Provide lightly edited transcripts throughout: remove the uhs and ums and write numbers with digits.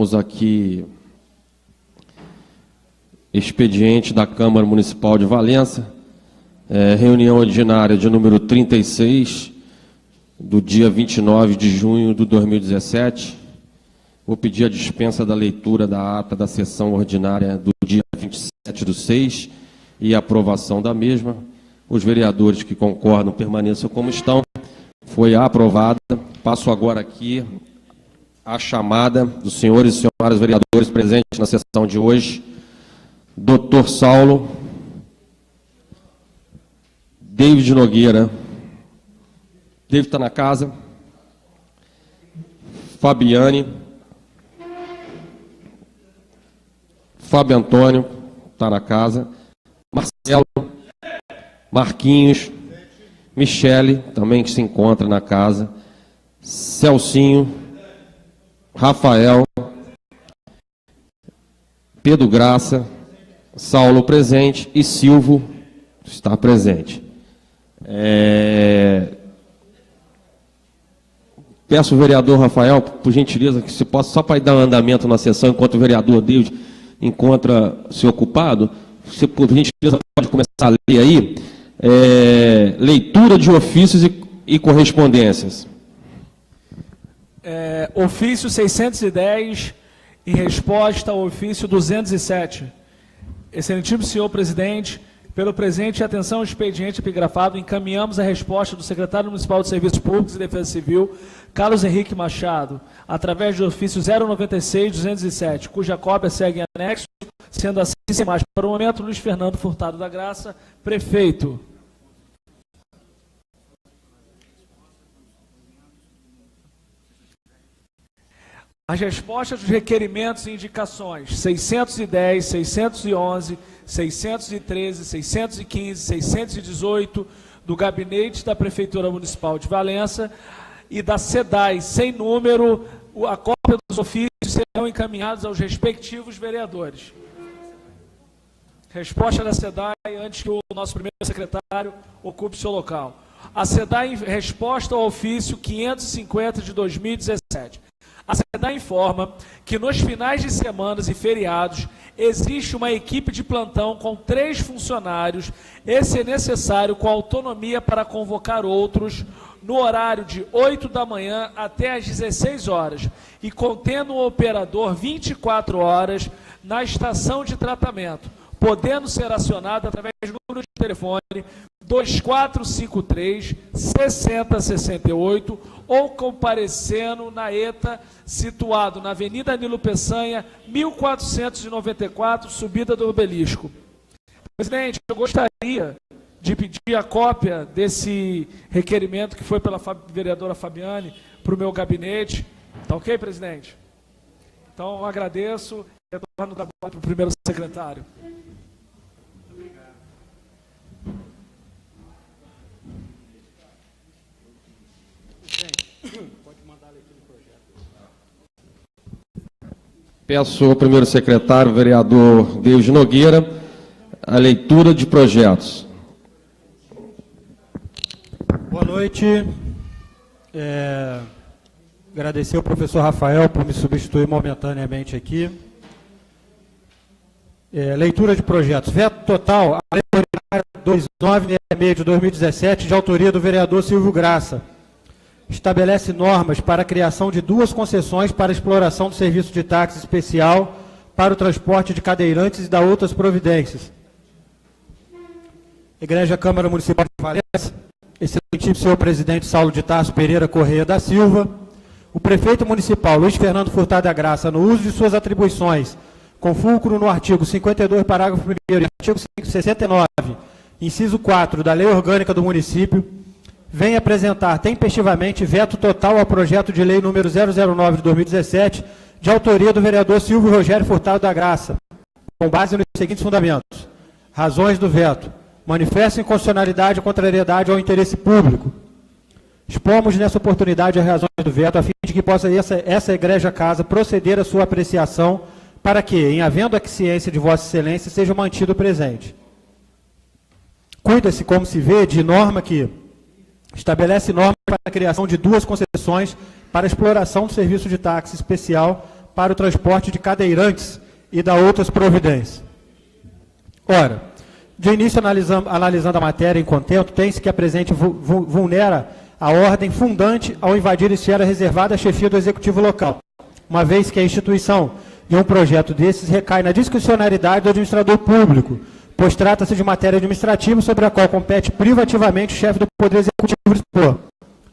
temos aqui expediente da Câmara Municipal de Valença, reunião ordinária de número 36, do dia 29 de junho de 2017. Vou pedir a dispensa da leitura da ata da sessão ordinária do dia 27/6 e a aprovação da mesma. Os vereadores que concordam permaneçam como estão. Foi aprovada. Passo agora aqui a chamada dos senhores e senhoras vereadores presentes na sessão de hoje. Dr. Saulo, David Nogueira. David está na casa. Fabiane. Fábio Antônio está na casa. Marcelo. Marquinhos. Michele, também que se encontra na casa. Celcinho. Rafael. Pedro Graça. Saulo presente e Silvio está presente. Peço ao vereador Rafael, por gentileza, que se possa, só para dar um andamento na sessão, enquanto o vereador David encontra-se ocupado, você, por gentileza, pode começar a ler aí, leitura de ofícios e correspondências. Ofício 610 em resposta ao ofício 207. Excelentíssimo senhor presidente, pelo presente atenção ao expediente epigrafado, encaminhamos a resposta do secretário municipal de Serviços Públicos e Defesa Civil, Carlos Henrique Machado, através do ofício 096-207, cuja cópia segue em anexo, sendo assim, sem mais, para o momento, Luiz Fernando Furtado da Graça, prefeito. As respostas dos requerimentos e indicações 610, 611, 613, 615, 618 do Gabinete da Prefeitura Municipal de Valença e da SEDAI, sem número, a cópia dos ofícios serão encaminhados aos respectivos vereadores. Resposta da SEDAI, antes que o nosso primeiro secretário ocupe seu local. A SEDAI, resposta ao ofício 550 de 2017. A SEDAI informa que nos finais de semanas e feriados existe uma equipe de plantão com 3 funcionários e, se necessário, com autonomia para convocar outros no horário de 8 da manhã até às 16 horas e contendo um operador 24 horas na estação de tratamento, podendo ser acionado através do número de telefone 2453-6068 ou comparecendo na ETA, situado na Avenida Nilo Peçanha, 1494, subida do Obelisco. Presidente, eu gostaria de pedir a cópia desse requerimento que foi pela vereadora Fabiane para o meu gabinete. Tá ok, presidente? Então, eu agradeço e retorno o trabalho para o primeiro secretário. Pode mandar a leitura do projeto. Peço ao primeiro secretário, vereador David Nogueira, a leitura de projetos. Boa noite. Agradecer ao professor Rafael por me substituir momentaneamente aqui. Leitura de projetos. Veto total, a lei ordinária 2966 de 2017, de autoria do vereador Silvio Graça. Estabelece normas para a criação de 2 concessões para exploração do serviço de táxi especial para o transporte de cadeirantes e dá outras providências. Igreja Câmara Municipal de Valença, excelentíssimo senhor presidente Saulo de Tarso Pereira Correia da Silva, o prefeito municipal Luiz Fernando Furtado da Graça, no uso de suas atribuições, com fulcro no artigo 52, parágrafo 1º e artigo 69, inciso 4 da Lei Orgânica do Município, vem apresentar tempestivamente veto total ao projeto de lei número 009 de 2017, de autoria do vereador Silvio Rogério Furtado da Graça, com base nos seguintes fundamentos. Razões do veto. Manifesta inconstitucionalidade e contrariedade ao interesse público. Expomos nessa oportunidade as razões do veto, a fim de que possa essa egrégia casa proceder à sua apreciação, para que, em havendo aquiescência de Vossa Excelência, seja mantido presente. Cuida-se, como se vê, de norma que estabelece normas para a criação de 2 concessões para exploração do serviço de táxi especial para o transporte de cadeirantes e da outras providências. Ora, de início, analisando a matéria em contento, tem-se que a presente vulnera a ordem fundante ao invadir a esfera reservada à chefia do Executivo local, uma vez que a instituição de um projeto desses recai na discricionariedade do administrador público, pois trata-se de matéria administrativa sobre a qual compete privativamente o chefe do Poder Executivo dispor.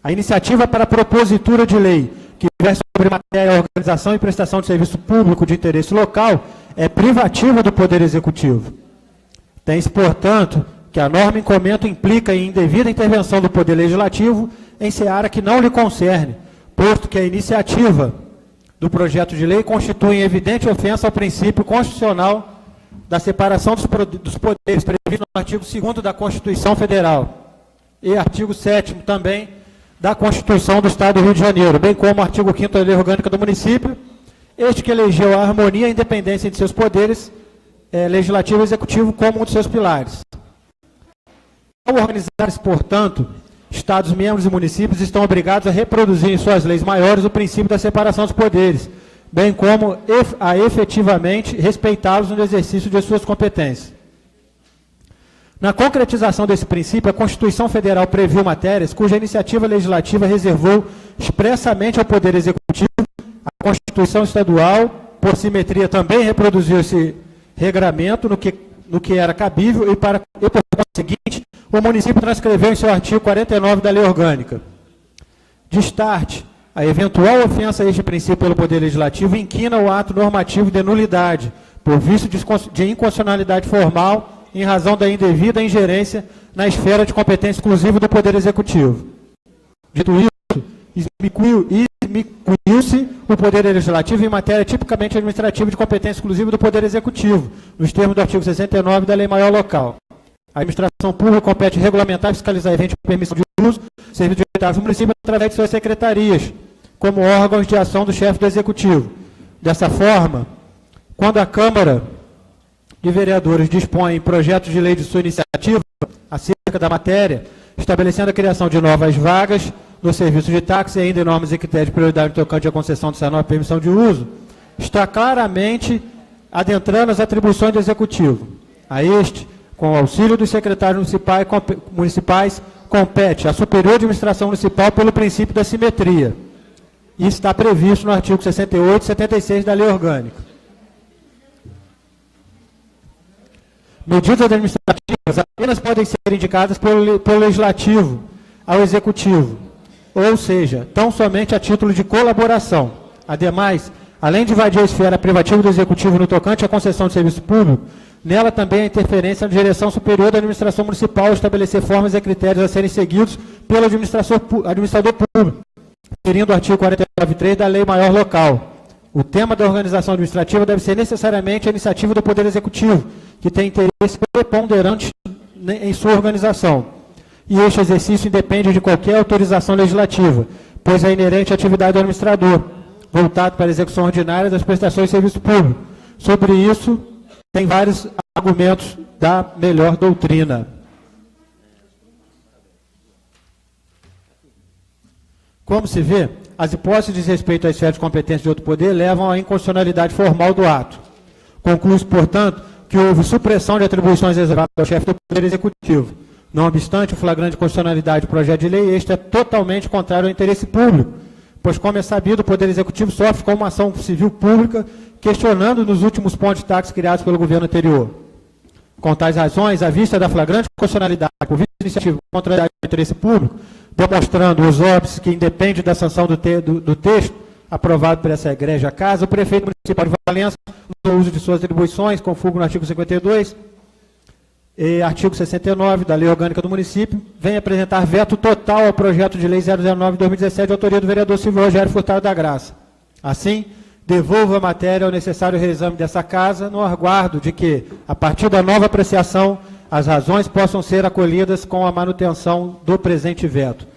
A iniciativa para a propositura de lei, que versa sobre matéria, organização e prestação de serviço público de interesse local, é privativa do Poder Executivo. Tem-se, portanto, que a norma em comento implica em indevida intervenção do Poder Legislativo em seara que não lhe concerne, posto que a iniciativa do projeto de lei constitui evidente ofensa ao princípio constitucional da separação dos poderes previsto no artigo 2º da Constituição Federal e artigo 7º também da Constituição do Estado do Rio de Janeiro, bem como o artigo 5º da Lei Orgânica do Município, este que elegeu a harmonia e a independência entre seus poderes, legislativo e executivo, como um de seus pilares. Ao organizar-se, portanto, Estados membros e municípios estão obrigados a reproduzir em suas leis maiores o princípio da separação dos poderes, bem como a efetivamente respeitá-los no exercício de suas competências. Na concretização desse princípio, a Constituição Federal previu matérias cuja iniciativa legislativa reservou expressamente ao Poder Executivo. A Constituição Estadual, por simetria, também reproduziu esse regramento no que era cabível e por conseguinte, o município transcreveu em seu artigo 49 da Lei Orgânica. De start, a eventual ofensa a este princípio pelo Poder Legislativo inquina o ato normativo de nulidade, por vício de inconstitucionalidade formal, em razão da indevida ingerência na esfera de competência exclusiva do Poder Executivo. Dito isso, exmicuiu-se o Poder Legislativo em matéria tipicamente administrativa de competência exclusiva do Poder Executivo, nos termos do artigo 69 da Lei Maior Local. A administração pública compete regulamentar e fiscalizar eventos de permissão de uso, serviços de município através de suas secretarias, como órgãos de ação do chefe do Executivo. Dessa forma, quando a Câmara de Vereadores dispõe em projetos de lei de sua iniciativa acerca da matéria, estabelecendo a criação de novas vagas no serviço de táxi e ainda em normas e critérios de prioridade tocante à concessão dessa nova permissão de uso, está claramente adentrando as atribuições do Executivo. A este, com o auxílio dos secretários municipais, compete a superior administração municipal pelo princípio da simetria. Isso está previsto no artigo 68 e 76 da Lei Orgânica. Medidas administrativas apenas podem ser indicadas pelo Legislativo ao Executivo, ou seja, tão somente a título de colaboração. Ademais, além de invadir a esfera privativa do Executivo no tocante à concessão de serviço público, nela também a interferência na direção superior da administração municipal estabelecer formas e critérios a serem seguidos pelo administrador público, referindo o artigo 49.3 da Lei Maior Local. O tema da organização administrativa deve ser necessariamente a iniciativa do Poder Executivo, que tem interesse preponderante em sua organização. E este exercício independe de qualquer autorização legislativa, pois é inerente à atividade do administrador, voltado para a execução ordinária das prestações de serviço público. Sobre isso, tem vários argumentos da melhor doutrina. Como se vê, as hipóteses de respeito à esfera de competência de outro poder levam à inconstitucionalidade formal do ato. Conclui-se, portanto, que houve supressão de atribuições reservadas ao chefe do Poder Executivo. Não obstante o flagrante de constitucionalidade do projeto de lei, este é totalmente contrário ao interesse público, pois, como é sabido, o Poder Executivo sofre com uma ação civil pública questionando nos últimos pontos de táxi criados pelo governo anterior. Com tais razões, à vista da flagrante constitucionalidade por vista de iniciativa contra o interesse público, demonstrando os óbices que independe da sanção do texto aprovado por essa egrégia casa, o prefeito municipal de Valença, no uso de suas atribuições, com fulgo no artigo 52 e artigo 69 da Lei Orgânica do Município, vem apresentar veto total ao projeto de lei 009/2017, de autoria do vereador Silvio Rogério Furtado da Graça. Assim, devolvo a matéria ao necessário reexame dessa casa, no aguardo de que, a partir da nova apreciação, as razões possam ser acolhidas com a manutenção do presente veto.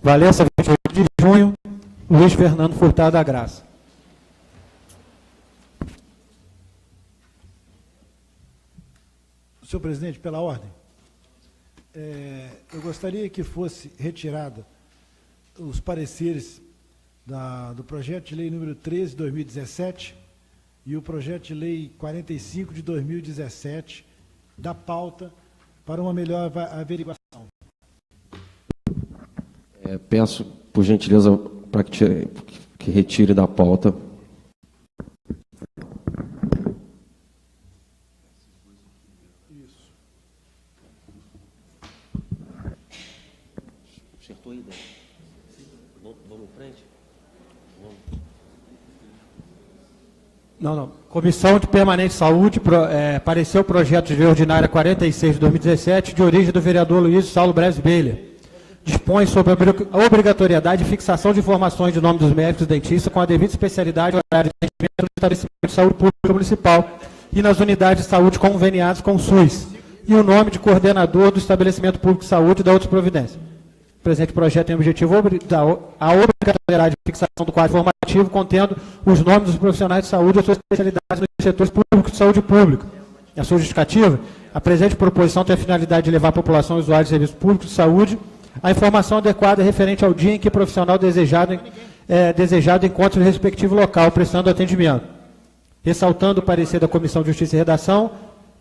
Valença, 28 de junho, Luiz Fernando Furtado da Graça. Senhor presidente, pela ordem, eu gostaria que fosse retirada os pareceres do projeto de lei número 13 de 2017 e o projeto de lei 45 de 2017 da pauta para uma melhor averiguação. Peço, por gentileza, para que retire da pauta. Isso. Acertou a ideia. Vamos em frente? Não. Comissão de Permanente de Saúde, pareceu o projeto de lei ordinária 46 de 2017, de origem do vereador Luiz Saulo Breves Beiller. Dispõe sobre a obrigatoriedade de fixação de informações de nome dos médicos dentistas com a devida especialidade e horário de atendimento no estabelecimento de saúde pública municipal e nas unidades de saúde conveniadas com o SUS, e o nome de coordenador do estabelecimento público de saúde e da outras providências. O presente projeto tem o objetivo a obrigatoriedade de fixação do quadro informativo contendo os nomes dos profissionais de saúde e as suas especialidades nos setores públicos de saúde pública. A sua justificativa, a presente proposição tem a finalidade de levar a população usuária de serviços públicos de saúde a informação adequada referente ao dia em que o profissional desejado encontre o respectivo local, prestando atendimento. Ressaltando o parecer da Comissão de Justiça e Redação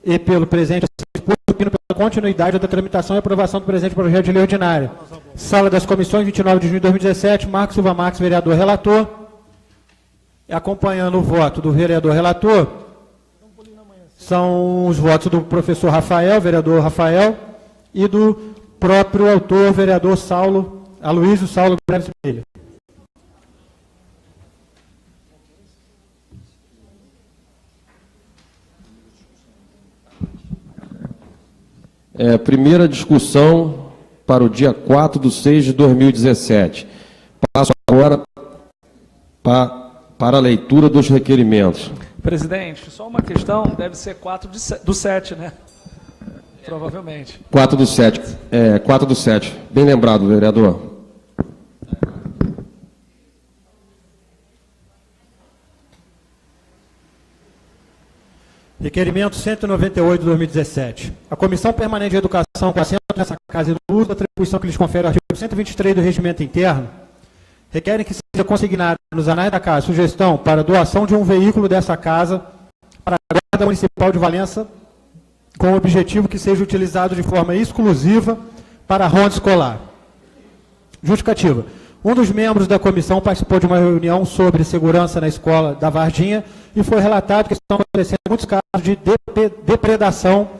e pelo presente pedindo pela continuidade da tramitação e aprovação do presente projeto de lei ordinária. Sala das Comissões, 29 de junho de 2017, Marcos Silva Marques, vereador relator. Acompanhando o voto do vereador relator, são os votos do professor Rafael, vereador Rafael, e do próprio autor, vereador Aloysio Saulo Breves Beiller. Primeira discussão para o dia 4/6 de 2017. Passo agora para a leitura dos requerimentos. Presidente, só uma questão, deve ser 4/7, né? Provavelmente. 4/7. 4/7. Bem lembrado, vereador. Requerimento 198 de 2017. A Comissão Permanente de Educação, com assento nessa casa e no uso da atribuição que lhes confere o artigo 123 do Regimento Interno, requerem que seja consignada nos anais da casa sugestão para doação de um veículo dessa casa para a Guarda Municipal de Valença, com o objetivo que seja utilizado de forma exclusiva para a ronda escolar. Justificativa. Um dos membros da comissão participou de uma reunião sobre segurança na escola da Varginha e foi relatado que estão acontecendo muitos casos de depredação,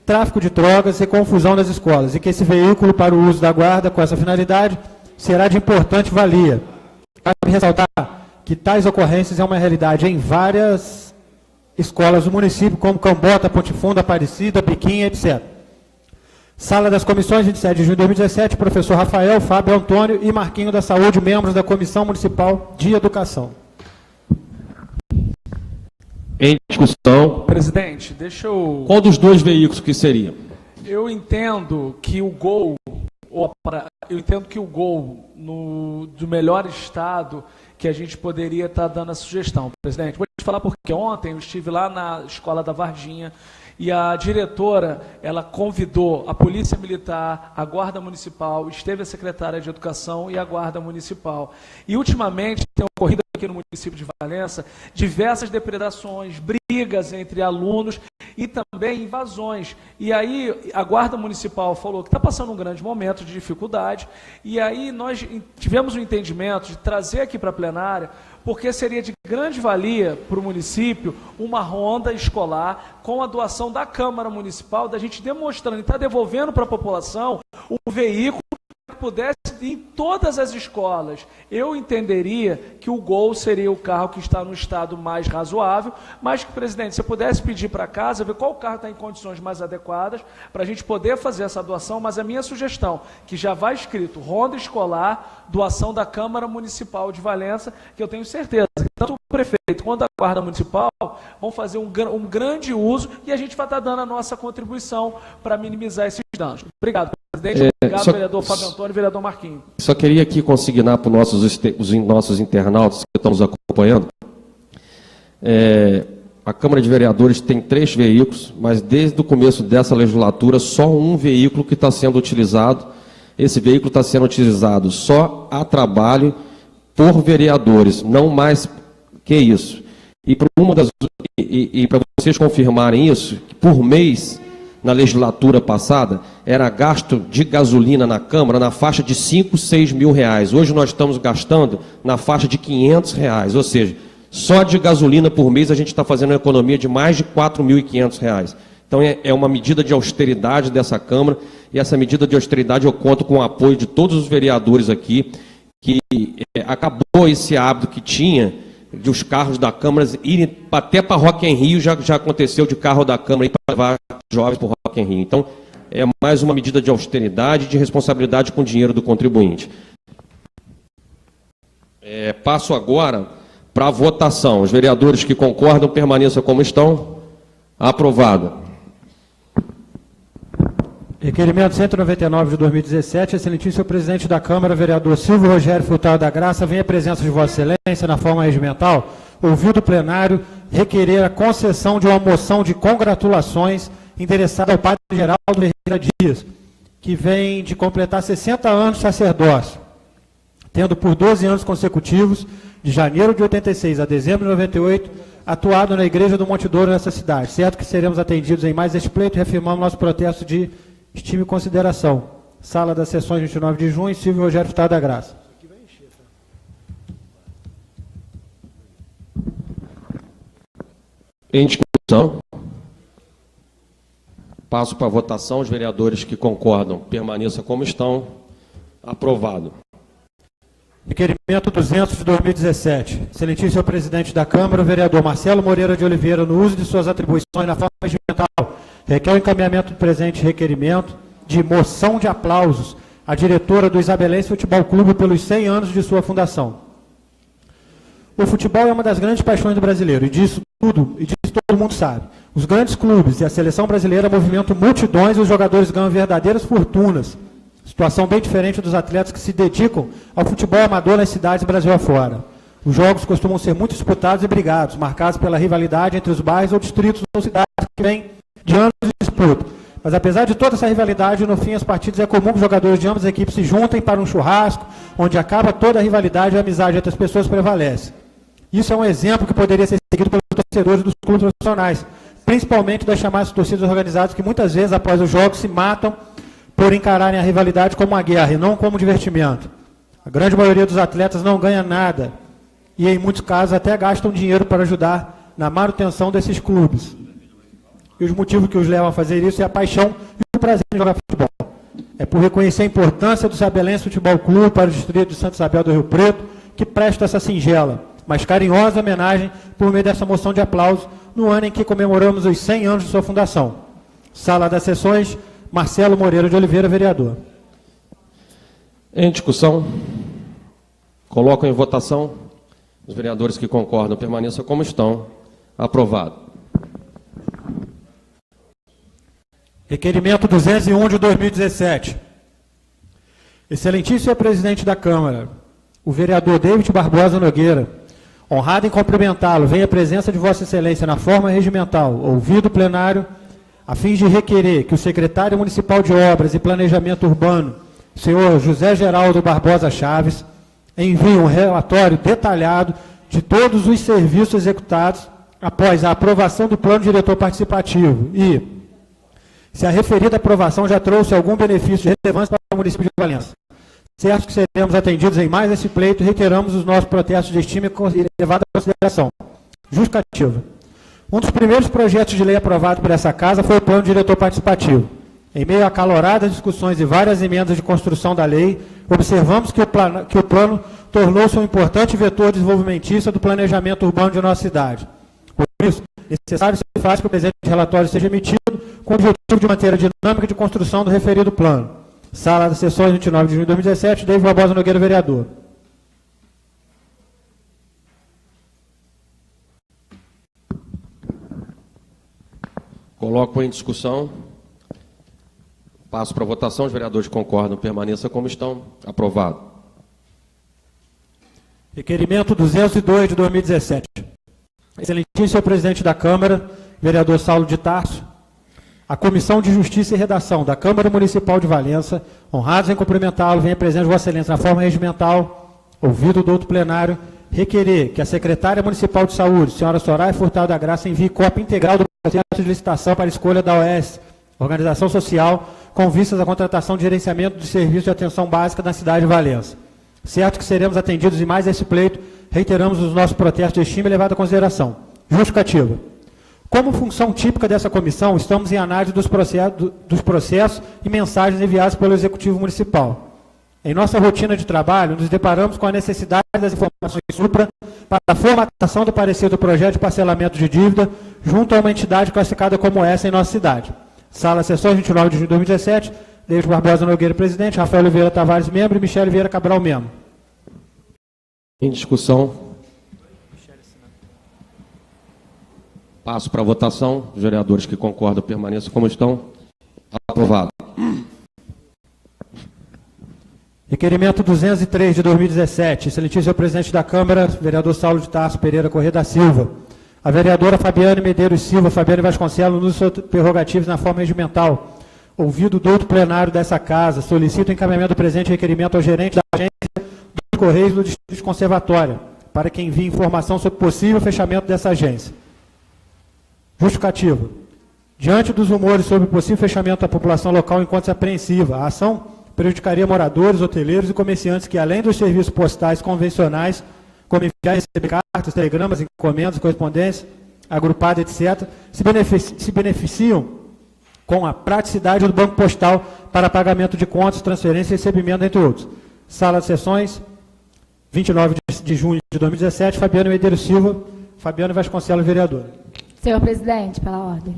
tráfico de drogas e confusão nas escolas, e que esse veículo para o uso da guarda com essa finalidade será de importante valia. Cabe ressaltar que tais ocorrências é uma realidade em várias escolas do município, como Cambota, Ponte Funda, Aparecida, Biquinha, etc. Sala das Comissões, 27 de junho de 2017, professor Rafael, Fábio Antônio e Marquinho da Saúde, membros da Comissão Municipal de Educação. Em discussão. Presidente, deixa eu... Qual dos dois veículos que seria? Eu entendo que o Gol, do melhor estado que a gente poderia estar dando a sugestão. Presidente, vou te falar porque ontem eu estive lá na escola da Varginha e a diretora, ela convidou a Polícia Militar, a Guarda Municipal, esteve a Secretária de Educação e a Guarda Municipal. E ultimamente tem ocorrido aqui no município de Valença diversas depredações, brigas entre alunos e também invasões. E aí a Guarda Municipal falou que está passando um grande momento de dificuldade, e aí nós tivemos o entendimento de trazer aqui para a plenária, porque seria de grande valia para o município uma ronda escolar com a doação da Câmara Municipal, da gente demonstrando e está devolvendo para a população um veículo que pudesse ir em todas as escolas. Eu entenderia que o Gol seria o carro que está no estado mais razoável, mas que, presidente, se eu pudesse pedir para casa, ver qual carro está em condições mais adequadas, para a gente poder fazer essa doação, mas a minha sugestão, que já vai escrito, ronda escolar, doação da Câmara Municipal de Valença, que eu tenho certeza que tanto o prefeito quanto a Guarda Municipal vão fazer um grande uso e a gente vai estar dando a nossa contribuição para minimizar esses danos. Obrigado, presidente. Obrigado, vereador Fábio Antônio e vereador Marquinhos. Só queria aqui consignar para os nossos internautas que estão nos acompanhando. A Câmara de Vereadores tem 3 veículos, mas desde o começo dessa legislatura, só um veículo que está sendo utilizado. Esse veículo está sendo utilizado só a trabalho por vereadores, não mais que isso. E para vocês confirmarem isso, por mês, na legislatura passada, era gasto de gasolina na Câmara na faixa de 5, 6 mil reais. Hoje nós estamos gastando na faixa de 500 reais, ou seja, só de gasolina por mês a gente está fazendo uma economia de mais de 4.500 reais. Então é uma medida de austeridade dessa Câmara, e essa medida de austeridade eu conto com o apoio de todos os vereadores aqui, que acabou esse hábito que tinha de os carros da Câmara irem até para Rock in Rio, já aconteceu de carro da Câmara ir para levar jovens para o Rock in Rio. Então, é mais uma medida de austeridade e de responsabilidade com o dinheiro do contribuinte. Passo agora para a votação. Os vereadores que concordam permaneçam como estão. Aprovado. Requerimento 199 de 2017, excelentíssimo presidente da Câmara, vereador Silvio Rogério Furtado da Graça, vem à presença de Vossa Excelência, na forma regimental, ouvido o plenário, requerer a concessão de uma moção de congratulações endereçada ao padre Geraldo Ferreira Dias, que vem de completar 60 anos de sacerdócio, tendo por 12 anos consecutivos, de janeiro de 86 a dezembro de 98, atuado na Igreja do Monte Douro nessa cidade. Certo que seremos atendidos em mais este pleito, reafirmamos nosso protesto de estima e consideração. Sala das sessões, 29 de junho, Silvio Rogério Furtado da Graça. Em discussão. Passo para a votação. Os vereadores que concordam permaneçam como estão. Aprovado. Requerimento 200 de 2017. Excelentíssimo senhor presidente da Câmara, o vereador Marcelo Moreira de Oliveira, no uso de suas atribuições na forma regimental, requer o encaminhamento do presente requerimento de moção de aplausos à diretora do Isabelense Futebol Clube pelos 100 anos de sua fundação. O futebol é uma das grandes paixões do brasileiro, e disso todo mundo sabe. Os grandes clubes e a seleção brasileira movimentam multidões e os jogadores ganham verdadeiras fortunas. Situação bem diferente dos atletas que se dedicam ao futebol amador nas cidades Brasil afora. Os jogos costumam ser muito disputados e brigados, marcados pela rivalidade entre os bairros ou distritos ou cidades que vêm de anos de disputa. Mas apesar de toda essa rivalidade, no fim as partidas é comum que os jogadores de ambas as equipes se juntem para um churrasco, onde acaba toda a rivalidade e a amizade entre as pessoas prevalece. Isso é um exemplo que poderia ser seguido pelos torcedores dos clubes profissionais, principalmente das chamadas torcidas organizadas, que muitas vezes após os jogos se matam por encararem a rivalidade como uma guerra e não como divertimento. A grande maioria dos atletas não ganha nada e, em muitos casos, até gastam dinheiro para ajudar na manutenção desses clubes. E os motivos que os levam a fazer isso é a paixão e o prazer em jogar futebol. É por reconhecer a importância do Isabelense Futebol Clube para o distrito de Santa Isabel do Rio Preto que presta essa singela, mas carinhosa homenagem por meio dessa moção de aplauso no ano em que comemoramos os 100 anos de sua fundação. Sala das sessões, Marcelo Moreira de Oliveira, vereador. Em discussão, coloco em votação. Os vereadores que concordam permaneçam como estão. Aprovado. Requerimento 201 de 2017. Excelentíssimo presidente da Câmara, o vereador David Barbosa Nogueira, honrado em cumprimentá-lo, vem à presença de Vossa Excelência na forma regimental, ouvido o plenário, a fim de requerer que o secretário municipal de Obras e Planejamento Urbano, senhor José Geraldo Barbosa Chaves, envie um relatório detalhado de todos os serviços executados após a aprovação do plano diretor participativo e, se a referida aprovação já trouxe algum benefício de relevância para o município de Valença. Certo que seremos atendidos em mais esse pleito e reiteramos os nossos protestos de estima e elevada consideração. Justificativa. Um dos primeiros projetos de lei aprovado por essa Casa foi o Plano Diretor Participativo. Em meio a acaloradas discussões e várias emendas de construção da lei, observamos que o plano tornou-se um importante vetor desenvolvimentista do planejamento urbano de nossa cidade. Por isso, é necessário ser fácil que o presente relatório seja emitido com o objetivo de manter a dinâmica de construção do referido plano. Sala das sessões, 29 de junho de 2017, David Barbosa Nogueira, vereador. Coloco em discussão. Passo para a votação. Os vereadores que concordam permaneçam como estão. Aprovado. Requerimento 202 de 2017. Excelentíssimo senhor presidente da Câmara, vereador Saulo de Tarso, a Comissão de Justiça e Redação da Câmara Municipal de Valença, honrados em cumprimentá-lo, vem a presença de Vossa Excelência na forma regimental, ouvido o douto plenário, requerer que a secretária municipal de saúde, senhora Soraya Furtado da Graça, envie cópia integral do processo de licitação para a escolha da OS, Organização Social, com vistas à contratação de gerenciamento de serviços de atenção básica na cidade de Valença. Certo que seremos atendidos em mais esse pleito, reiteramos os nossos protestos de estima e levado em consideração. Justificativa. Como função típica dessa comissão, estamos em análise dos processos e mensagens enviadas pelo Executivo Municipal. Em nossa rotina de trabalho, nos deparamos com a necessidade das informações supra para a formatação do parecer do projeto de parcelamento de dívida junto a uma entidade classificada como essa em nossa cidade. Sala Sessões, 29 de junho de 2017, Deus Barbosa Nogueira, presidente, Rafael Oliveira Tavares, membro, e Michele Vieira Cabral, membro. Em discussão. Passo para a votação. Os vereadores que concordam permaneçam como estão. Aprovado. Requerimento 203 de 2017. Excelentíssimo presidente da Câmara, vereador Saulo de Tarso Pereira Corrêa da Silva. A vereadora Fabiane Medeiros Silva, Fabiane Vasconcelos, nos seus prerrogativos na forma regimental. Ouvido o douto plenário dessa casa, solicito o encaminhamento do presente requerimento ao gerente da agência dos Correios do Distrito de Conservatória, para que envie informação sobre possível fechamento dessa agência. Justificativa. Diante dos rumores sobre possível fechamento da população local enquanto apreensiva, a ação prejudicaria moradores, hoteleiros e comerciantes que, além dos serviços postais convencionais, como enviar e receber cartas, telegramas, encomendas, correspondência, agrupada, etc., se beneficiam com a praticidade do banco postal para pagamento de contas, transferência e recebimento, entre outros. Sala de Sessões, 29 de junho de 2017, Fabiano Medeiros Silva, Fabiano Vasconcelos, vereador. Senhor presidente, pela ordem.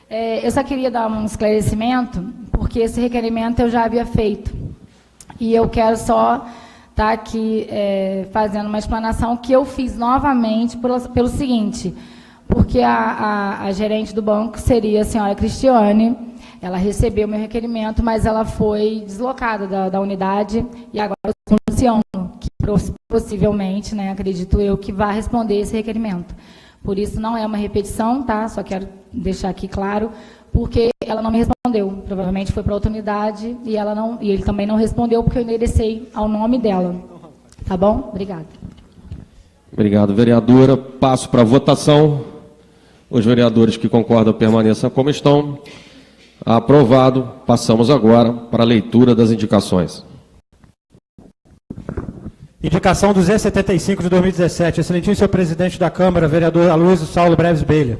Eu só queria dar um esclarecimento, porque esse requerimento eu já havia feito. E eu quero só estar aqui fazendo uma explanação que eu fiz novamente pelo seguinte, porque a gerente do banco seria a senhora Cristiane, ela recebeu meu requerimento, mas ela foi deslocada da unidade e agora eu estou anunciando que possivelmente, né, acredito eu, que vai responder esse requerimento. Por isso não é uma repetição, tá? Só quero deixar aqui claro, porque ela não me respondeu. Provavelmente foi para outra unidade e ele também não respondeu porque eu enderecei ao nome dela. Tá bom? Obrigada. Obrigado, vereadora. Passo para a votação. Os vereadores que concordam permaneçam como estão. Aprovado. Passamos agora para a leitura das indicações. Indicação 275 de 2017. Excelentíssimo senhor presidente da Câmara, vereador Aloysio Saulo Breves Beilha.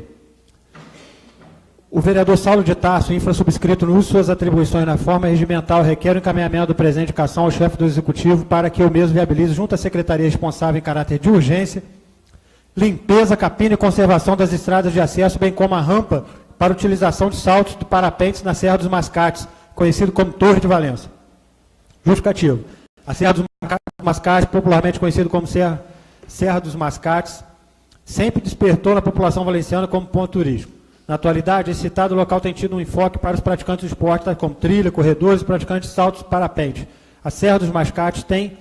O vereador Saulo de Tarso, infrasubscrito no uso de suas atribuições na forma regimental, requer o encaminhamento do presente indicação ao chefe do Executivo para que eu mesmo viabilize, junto à Secretaria responsável em caráter de urgência, limpeza, capina e conservação das estradas de acesso, bem como a rampa para utilização de saltos de parapentes na Serra dos Mascates, conhecido como Torre de Valença. Justificativo. A Serra dos Mascates, popularmente conhecido como Serra dos Mascates, sempre despertou na população valenciana como ponto turístico. Na atualidade, esse citado local tem tido um enfoque para os praticantes de esporte, como trilha, corredores e praticantes de saltos de parapente. A Serra dos Mascates tem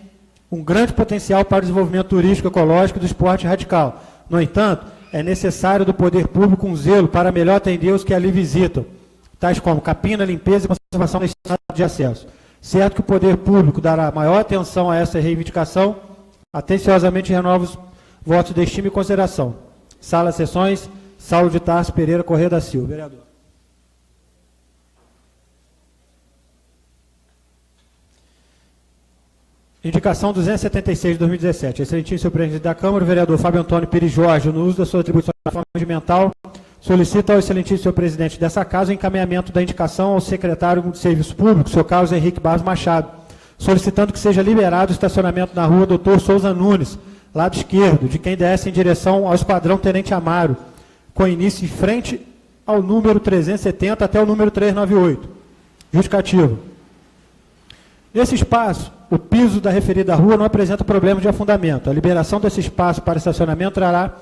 um grande potencial para o desenvolvimento turístico, ecológico e do esporte radical. No entanto, é necessário do poder público um zelo para melhor atender os que ali visitam, tais como capina, limpeza e conservação da estrada de acesso. Certo que o poder público dará maior atenção a essa reivindicação, atenciosamente renova os votos de estima e consideração. Sala de Sessões, Saulo de Tarso Pereira Corrêa da Silva. Vereador. Indicação 276 de 2017. Excelentíssimo senhor presidente da Câmara, o vereador Fábio Antônio Pires Jorge, no uso da sua atribuição na forma regimental, solicita ao excelentíssimo senhor presidente dessa casa o encaminhamento da indicação ao secretário de Serviço Público, senhor Carlos Henrique Barros Machado, solicitando que seja liberado o estacionamento na rua Dr. Souza Nunes, lado esquerdo, de quem desce em direção ao Esquadrão Tenente Amaro, com início em frente ao número 370 até o número 398. Justificativo. Nesse espaço, o piso da referida rua não apresenta problema de afundamento. A liberação desse espaço para estacionamento trará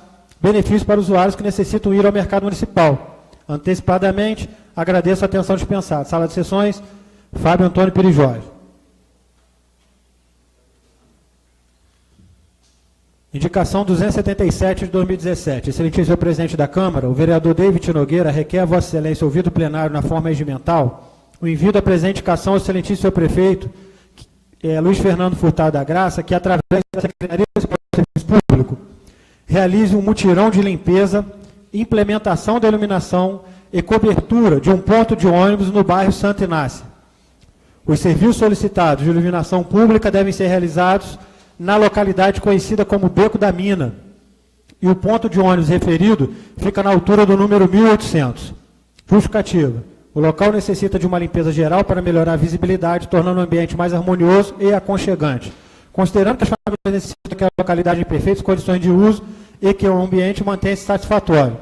benefício para usuários que necessitam ir ao mercado municipal. Antecipadamente, agradeço a atenção dispensada. Sala de Sessões, Fábio Antônio Pires Jorge. Indicação 277 de 2017. Excelentíssimo senhor presidente da Câmara, o vereador David Nogueira requer a Vossa Excelência, ouvido o plenário na forma regimental, o envio da presente indicação ao excelentíssimo senhor prefeito, Luiz Fernando Furtado da Graça, que através da Secretaria Municipal de Serviço Público realize um mutirão de limpeza, implementação da iluminação e cobertura de um ponto de ônibus no bairro Santo Inácio. Os serviços solicitados de iluminação pública devem ser realizados na localidade conhecida como Beco da Mina, e o ponto de ônibus referido fica na altura do número 1800. Justificativa. O local necessita de uma limpeza geral para melhorar a visibilidade, tornando o ambiente mais harmonioso e aconchegante. Considerando que as famílias necessitam que a localidade em perfeitas condições de uso e que o ambiente mantenha-se satisfatório.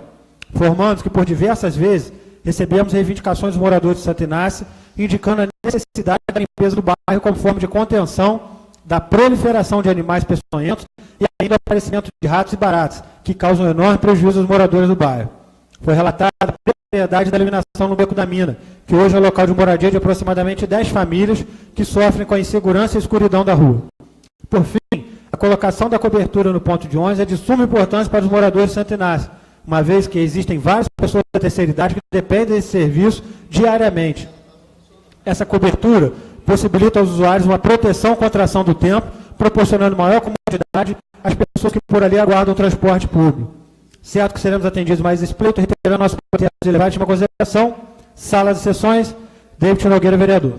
Formamos que, por diversas vezes, recebemos reivindicações dos moradores de Santo Inácio, indicando a necessidade da limpeza do bairro como forma de contenção da proliferação de animais peçonhentos e ainda o aparecimento de ratos e baratas, que causam enorme prejuízo aos moradores do bairro. Foi relatada a precariedade da iluminação no Beco da Mina, que hoje é local de moradia de aproximadamente 10 famílias que sofrem com a insegurança e escuridão da rua. Por fim, a colocação da cobertura no ponto de ônibus é de suma importância para os moradores de Santo Inácio, uma vez que existem várias pessoas da terceira idade que dependem desse serviço diariamente. Essa cobertura possibilita aos usuários uma proteção contra a ação do tempo, proporcionando maior comodidade às pessoas que por ali aguardam o transporte público. Certo que seremos atendidos mais explícito, reiterando nosso protesto de elevada de consideração. Sala de sessões, David Nogueira, vereador.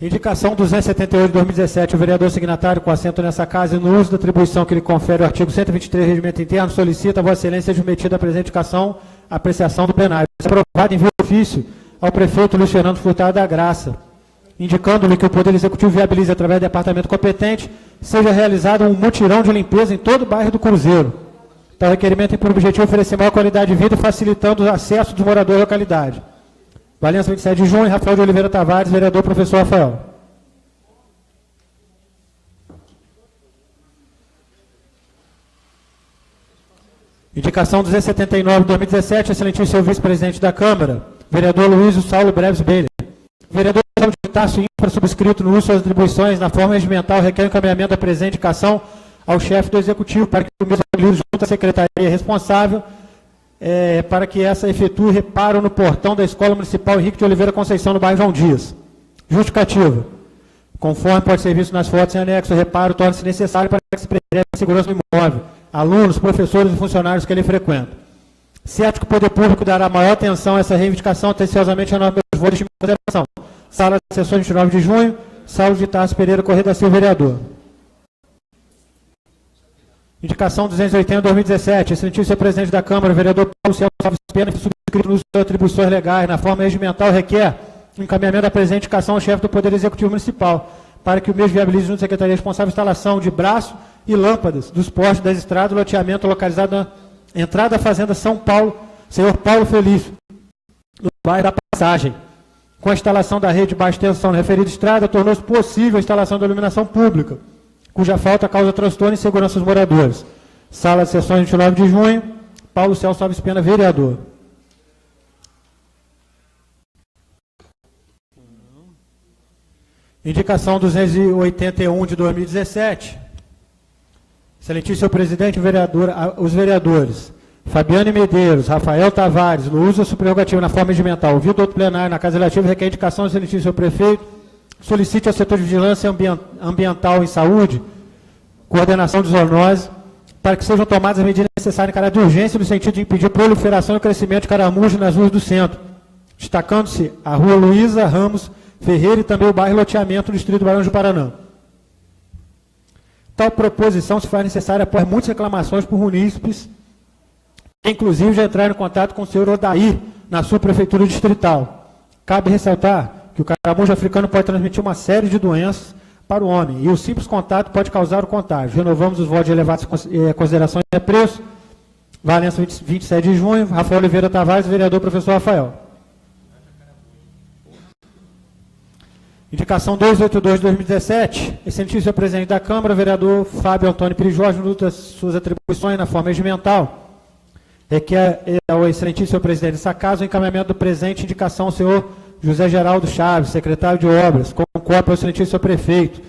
Indicação 278 de 2017, o vereador signatário com assento nessa casa e no uso da atribuição que lhe confere o artigo 123 do Regimento Interno, solicita a Vossa Excelência seja submetida a presente indicação à apreciação do plenário. É aprovado em via ofício ao prefeito Luiz Fernando Furtado da Graça, indicando-lhe que o Poder Executivo viabilize, através do departamento competente, seja realizado um mutirão de limpeza em todo o bairro do Cruzeiro. Tal requerimento tem por objetivo oferecer maior qualidade de vida, facilitando o acesso dos moradores da localidade. Valença, 27 de junho, Rafael de Oliveira Tavares, vereador, professor Rafael. Indicação 279 de 2017, excelentíssimo senhor vice-presidente da Câmara, vereador Luiz Saulo Breves Beller. Vereador de Tasso Infra, subscrito no uso de suas atribuições na forma regimental, requer o encaminhamento da presente indicação ao chefe do Executivo, para que o mesmo junto à secretaria responsável, para que essa efetue reparo no portão da Escola Municipal Henrique de Oliveira Conceição, no bairro João Dias. Justificativa. Conforme pode ser visto nas fotos em anexo, o reparo torna-se necessário para que se preserve a segurança do imóvel, alunos, professores e funcionários que ele frequenta. Certo que o Poder Público dará maior atenção a essa reivindicação, atenciosamente a nós vou de consideração. Sala de sessões 29 de junho, Saulo de Tarso Pereira Corrêa da Silva, vereador. Indicação 280 de 2017, excelentíssimo senhor presidente da Câmara, vereador Paulo Celso Alves Pena, que subscrito no uso de atribuições legais na forma regimental, requer o encaminhamento da presente indicação ao chefe do Poder Executivo Municipal, para que o mesmo viabilize junto à Secretaria responsável a instalação de braço e lâmpadas dos postes das estradas do loteamento localizado na entrada da Fazenda São Paulo, senhor Paulo Felício, no bairro da Passagem. Com a instalação da rede de baixa tensão na referida estrada, tornou-se possível a instalação da iluminação pública, cuja falta causa transtorno e insegurança dos moradores. Sala de sessões 29 de junho, Paulo Celso Alves Pena, vereador. Indicação 281 de 2017. Excelentíssimo senhor presidente, os vereadores Fabiane Medeiros, Rafael Tavares, no uso da sua prerrogativa na forma regimental, ouvido outro plenário na Casa Legislativa, requer indicação do excelentíssimo senhor prefeito, solicite ao setor de vigilância ambiental e saúde, coordenação de zoonose, para que sejam tomadas as medidas necessárias em caráter de urgência no sentido de impedir proliferação e crescimento de caramujo nas ruas do centro, destacando-se a rua Luísa Ramos Ferreira e também o bairro Loteamento do Distrito do Barão de Paraná. Tal proposição se faz necessária após muitas reclamações por munícipes, que inclusive já entraram em contato com o senhor Odair, na sua prefeitura distrital. Cabe ressaltar que o caramujo africano pode transmitir uma série de doenças para o homem, e o simples contato pode causar o contágio. Renovamos os votos de elevadas considerações e apreço. Valença, 27 de junho, Rafael Oliveira Tavares, vereador, professor Rafael. Indicação 282 de 2017, excelentíssimo senhor presidente da Câmara, vereador Fábio Antônio Pires Jorge, no uso das suas atribuições na forma regimental, requer ao excelentíssimo senhor presidente dessa casa o encaminhamento do presente indicação ao senhor José Geraldo Chaves, secretário de Obras, com cópia ao excelentíssimo senhor prefeito,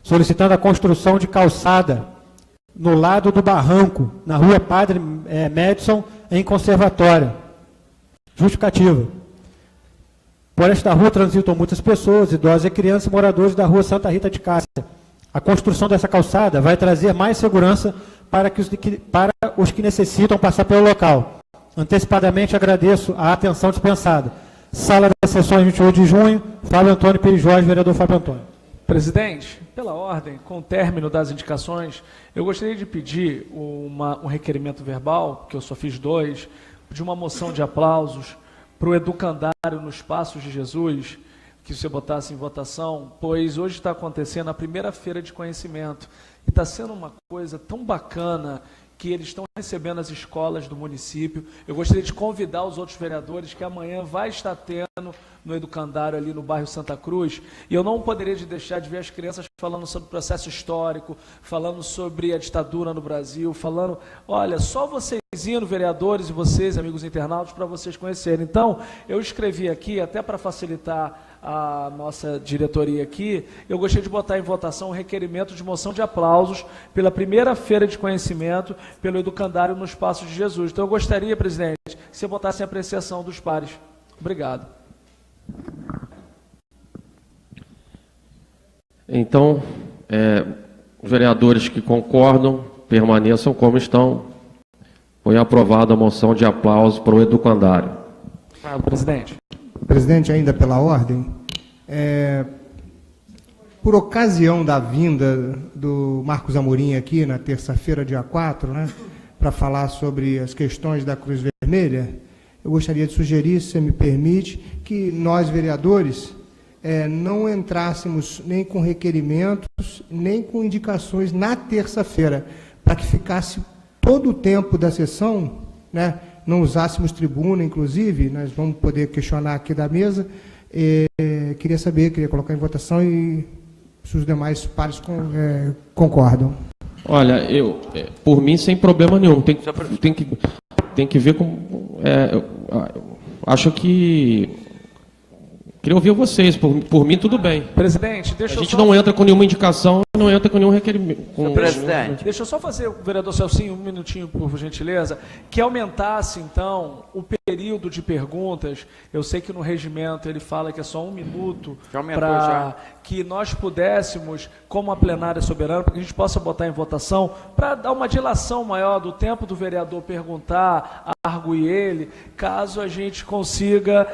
solicitando a construção de calçada no lado do barranco, na rua Padre Madison, em Conservatória. Justificativa. Por esta rua transitam muitas pessoas, idosos e crianças, moradores da rua Santa Rita de Cássia. A construção dessa calçada vai trazer mais segurança para os que necessitam passar pelo local. Antecipadamente agradeço a atenção dispensada. Sala das sessões 28 de junho, Fábio Antônio Pires Jorge, vereador Fábio Antônio. Presidente, pela ordem, com o término das indicações, eu gostaria de pedir um requerimento verbal, que eu só fiz 2, de uma moção de aplausos para o Educandário nos Passos de Jesus, que você botasse em votação, pois hoje está acontecendo a primeira feira de conhecimento e está sendo uma coisa tão bacana que eles estão recebendo as escolas do município. Eu gostaria de convidar os outros vereadores que amanhã vai estar tendo no Educandário ali no bairro Santa Cruz, e eu não poderia deixar de ver as crianças falando sobre o processo histórico, falando sobre a ditadura no Brasil, falando, olha, só vocês indo, vereadores e vocês, amigos internautas, para vocês conhecerem. Então, eu escrevi aqui, até para facilitar a nossa diretoria aqui, eu gostaria de botar em votação um requerimento de moção de aplausos pela primeira feira de conhecimento, pelo Educandário nos Passos de Jesus. Então, eu gostaria, presidente, que você botasse em apreciação dos pares. Obrigado. Então, os vereadores que concordam, permaneçam como estão. Foi aprovada a moção de aplauso para o Educandário. Presidente. Presidente, ainda pela ordem, por ocasião da vinda do Marcos Amorim aqui na terça-feira, dia 4, né, para falar sobre as questões da Cruz Vermelha, eu gostaria de sugerir, se você me permite, que nós, vereadores, não entrássemos nem com requerimentos, nem com indicações na terça-feira, para que ficasse todo o tempo da sessão, né, não usássemos tribuna, inclusive, nós vamos poder questionar aqui da mesa. Queria saber, queria colocar em votação e se os demais pares concordam. Olha, por mim, sem problema nenhum. Tem que ver com... acho que... Queria ouvir vocês. Por mim, tudo bem. Presidente, deixa eu A gente não entra com nenhuma indicação, não entra com nenhum requerimento. Presidente, deixa eu só fazer, o vereador Celcinho, um minutinho, por gentileza, que aumentasse, então, o período de perguntas. Eu sei que no regimento ele fala que é só 1 minuto, para que nós pudéssemos, como a plenária soberana, para que a gente possa botar em votação, para dar uma dilação maior do tempo do vereador perguntar, arguir ele, caso a gente consiga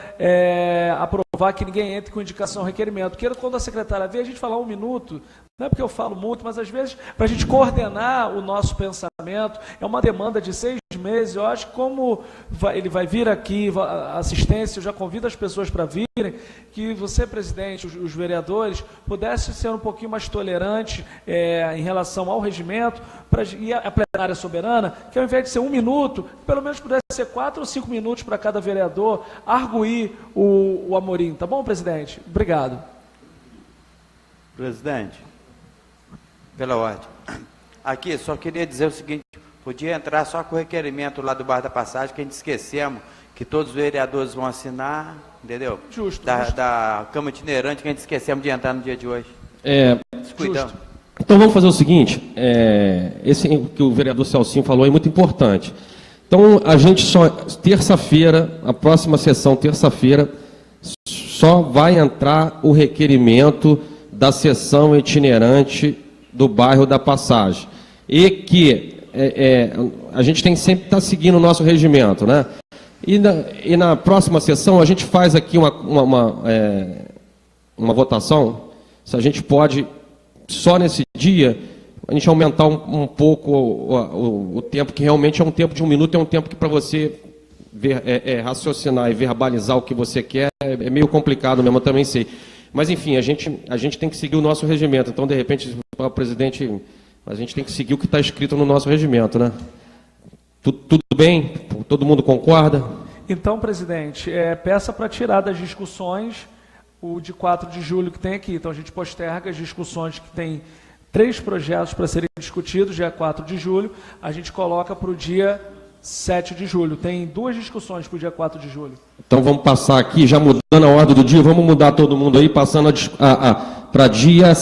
aprovar que ninguém entre com indicação ou requerimento. Porque quando a secretária vê, a gente falar 1 minuto, não é porque eu falo muito, mas às vezes, para a gente coordenar o nosso pensamento, é uma demanda de 6 meses. Eu acho que como ele vai vir aqui, a assistência, eu já convido as pessoas para virem, que você, presidente, os vereadores, pudessem ser um pouquinho mais tolerantes em relação ao regimento, e a plenária soberana, que ao invés de ser 1 minuto, pelo menos pudesse ser 4 ou 5 minutos para cada vereador arguir o Amorim. Tá bom, presidente? Obrigado. Presidente, pela ordem. Aqui, só queria dizer o seguinte, podia entrar só com o requerimento lá do Bar da Passagem, que a gente esquecemos, que todos os vereadores vão assinar, entendeu? Justo. Da Câmara Itinerante, que a gente esquecemos de entrar no dia de hoje. Descuidamos. Então vamos fazer o seguinte, esse que o vereador Celcinho falou é muito importante. Então a gente só, terça-feira, a próxima sessão, terça-feira, só vai entrar o requerimento da sessão itinerante do bairro da Passagem. E que a gente tem que sempre estar seguindo o nosso regimento, né? E na próxima sessão a gente faz aqui uma votação, se a gente pode, só nesse dia, a gente aumentar um pouco o tempo, que realmente é um tempo de 1 minuto, é um tempo que para você raciocinar e verbalizar o que você quer é meio complicado mesmo, eu também sei. Mas, enfim, a gente tem que seguir o nosso regimento. Então, de repente, o presidente, a gente tem que seguir o que está escrito no nosso regimento, né? Tudo bem? Todo mundo concorda? Então, presidente, peça para tirar das discussões o de 4 de julho que tem aqui. Então, a gente posterga as discussões que tem 3 projetos para serem discutidos, dia 4 de julho, a gente coloca para o dia 7 de julho. Tem 2 discussões para o dia 4 de julho. Então vamos passar aqui, já mudando a ordem do dia, vamos mudar todo mundo aí, passando para dia...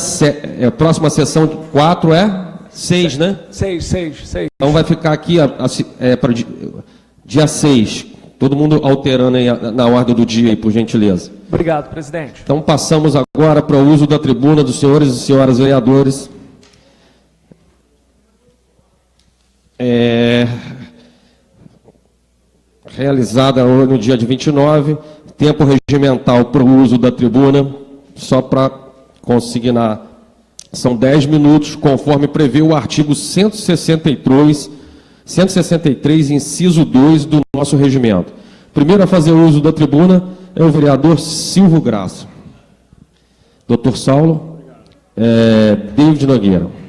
próxima sessão 4 6, né? 6. Então vai ficar aqui para dia 6. Todo mundo alterando aí na ordem do dia aí, por gentileza. Obrigado, presidente. Então, passamos agora para o uso da tribuna dos senhores e senhoras vereadores. Realizada no dia de 29, tempo regimental para o uso da tribuna, só para consignar, são 10 minutos, conforme prevê o artigo 163, inciso 2 do nosso regimento. Primeiro a fazer uso da tribuna é o vereador Silvio Graça. Doutor Saulo, David Nogueira.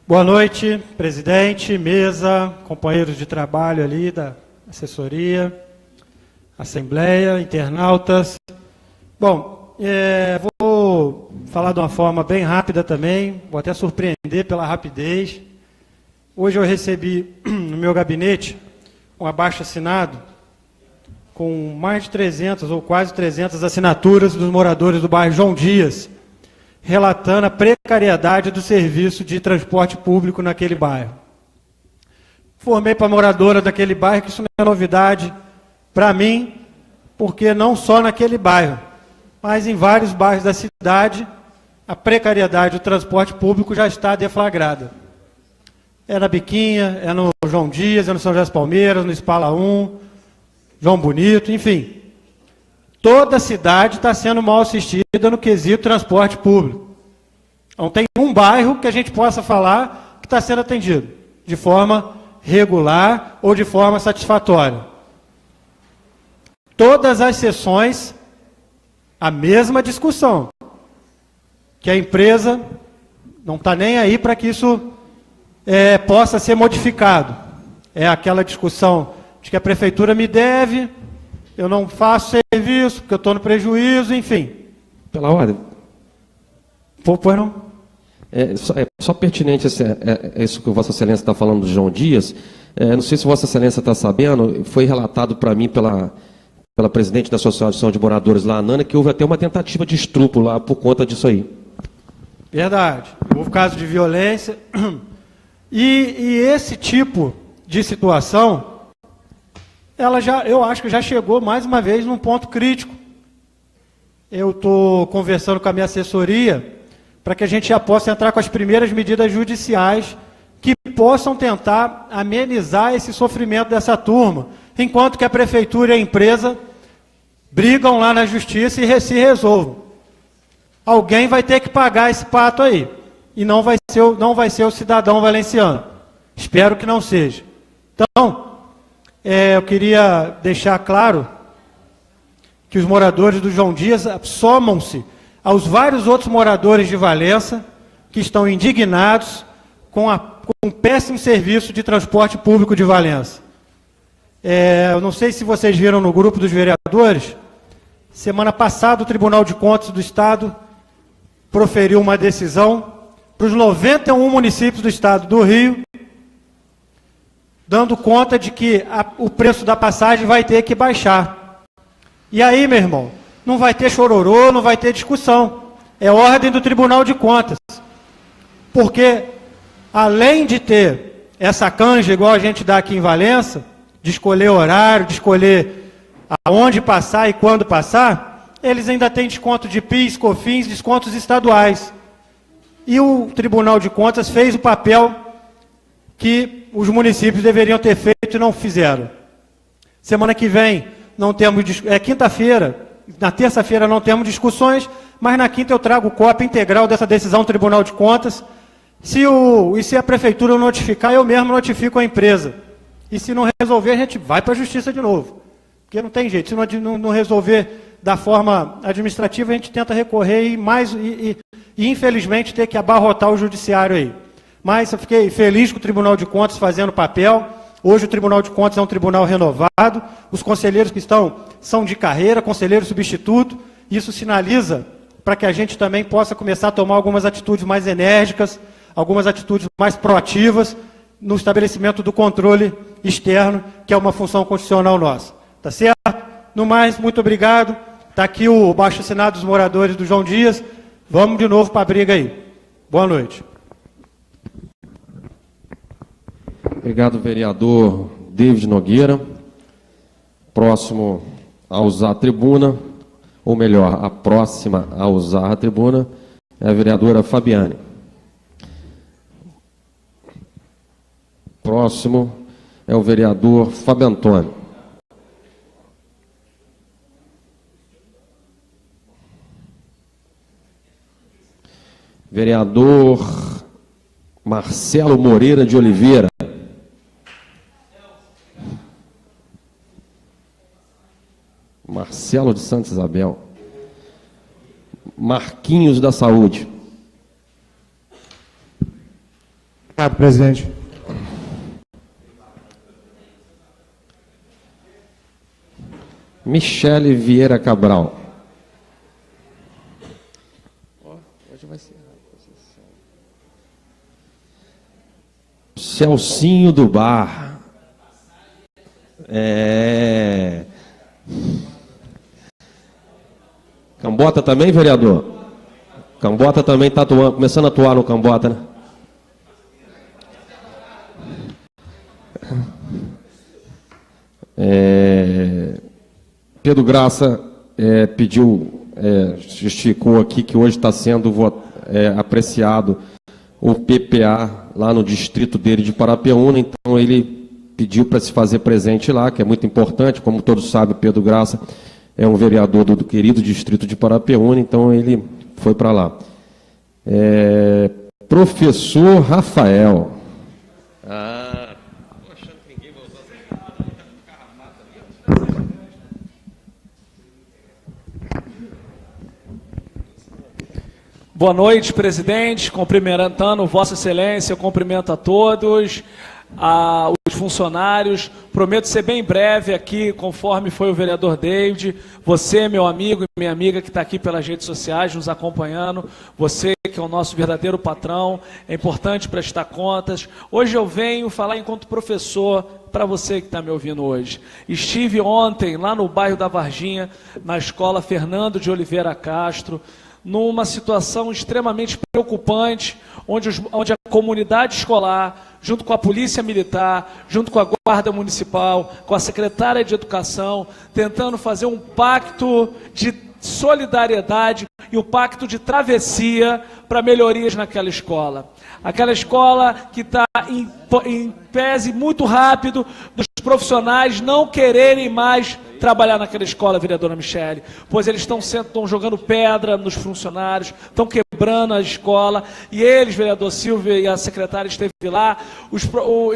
Boa noite, presidente, mesa, companheiros de trabalho ali da assessoria, assembleia, internautas. Bom, vou falar de uma forma bem rápida também, vou até surpreender pela rapidez. Hoje eu recebi no meu gabinete um abaixo-assinado com mais de 300 ou quase 300 assinaturas dos moradores do bairro João Dias, relatando a precariedade do serviço de transporte público naquele bairro. Formei para a moradora daquele bairro que isso não é novidade para mim, porque não só naquele bairro, mas em vários bairros da cidade, a precariedade do transporte público já está deflagrada. É na Biquinha, é no João Dias, é no São José das Palmeiras, no Espala 1, João Bonito, enfim. Toda a cidade está sendo mal assistida no quesito transporte público. Não tem um bairro que a gente possa falar que está sendo atendido de forma regular ou de forma satisfatória. Todas as sessões, a mesma discussão, que a empresa não está nem aí para que isso possa ser modificado. É aquela discussão de que a prefeitura me deve, eu não faço serviço, porque eu estou no prejuízo, enfim. Pela ordem. Pois não? Só pertinente isso que o Vossa Excelência está falando do João Dias. Não sei se Vossa Excelência está sabendo, foi relatado para mim pela presidente da Associação de Moradores lá, a Nana, que houve até uma tentativa de estupro lá por conta disso aí. Verdade. Houve caso de violência. E esse tipo de situação, eu acho que já chegou mais uma vez num ponto crítico. Eu estou conversando com a minha assessoria para que a gente já possa entrar com as primeiras medidas judiciais que possam tentar amenizar esse sofrimento dessa turma, enquanto que a prefeitura e a empresa brigam lá na justiça e se resolvam. Alguém vai ter que pagar esse pato aí, e não vai ser o cidadão valenciano. Espero que não seja. Então, eu queria deixar claro que os moradores do João Dias somam-se aos vários outros moradores de Valença que estão indignados com o péssimo serviço de transporte público de Valença. Eu não sei se vocês viram no grupo dos vereadores, semana passada o Tribunal de Contas do Estado proferiu uma decisão para os 91 municípios do Estado do Rio, dando conta de que o preço da passagem vai ter que baixar. E aí, meu irmão, não vai ter chororô, não vai ter discussão. É ordem do Tribunal de Contas. Porque, além de ter essa canja, igual a gente dá aqui em Valença, de escolher horário, de escolher aonde passar e quando passar, eles ainda têm desconto de PIS, COFINS, descontos estaduais. E o Tribunal de Contas fez o papel que os municípios deveriam ter feito e não fizeram. Semana que vem, não temos, quinta-feira, na terça-feira não temos discussões, mas na quinta eu trago cópia integral dessa decisão do Tribunal de Contas. Se a prefeitura notificar, eu mesmo notifico a empresa. E se não resolver, a gente vai para a justiça de novo. Porque não tem jeito. Se não resolver da forma administrativa, a gente tenta recorrer e infelizmente ter que abarrotar o judiciário aí. Mas eu fiquei feliz com o Tribunal de Contas fazendo papel. Hoje o Tribunal de Contas é um tribunal renovado. Os conselheiros que são de carreira, conselheiro substituto. Isso sinaliza para que a gente também possa começar a tomar algumas atitudes mais enérgicas, algumas atitudes mais proativas no estabelecimento do controle externo, que é uma função constitucional nossa. Tá certo? No mais, muito obrigado. Está aqui o abaixo-assinado dos moradores do João Dias. Vamos de novo para a briga aí. Boa noite. Obrigado, vereador David Nogueira. Próximo a usar a tribuna, ou melhor, a próxima a usar a tribuna, é a vereadora Fabiane. Próximo é o vereador Fábio Antônio. Vereador Marcelo Moreira de Oliveira. Marcelo de Santa Isabel. Marquinhos da Saúde. Obrigado, presidente. Michele Vieira Cabral. Hoje vai ser Celcinho do Bar. Cambota também, vereador? Cambota também está começando a atuar no Cambota, né? Pedro Graça justificou aqui que hoje está sendo apreciado o PPA lá no distrito dele de Parapeúna, então ele pediu para se fazer presente lá, que é muito importante, como todos sabem, Pedro Graça é um vereador do querido distrito de Parapeúna, então ele foi para lá. Professor Rafael. Boa noite, presidente. Cumprimentando Vossa Excelência, eu cumprimento a todos, os funcionários. Prometo ser bem breve aqui, conforme foi o vereador David. Você, meu amigo e minha amiga que está aqui pelas redes sociais nos acompanhando, você que é o nosso verdadeiro patrão, é importante prestar contas. Hoje eu venho falar enquanto professor para você que está me ouvindo hoje. Estive ontem lá no bairro da Varginha, na escola Fernando de Oliveira Castro, numa situação extremamente preocupante, onde a comunidade escolar, junto com a Polícia Militar, junto com a Guarda Municipal, com a Secretária de Educação, tentando fazer um pacto de solidariedade e um pacto de travessia para melhorias naquela escola. Aquela escola que está em pese muito rápido dos profissionais não quererem mais trabalhar naquela escola, vereadora Michele, pois eles estão jogando pedra nos funcionários, estão quebrando a escola, e eles, vereador Silvia e a secretária esteve lá,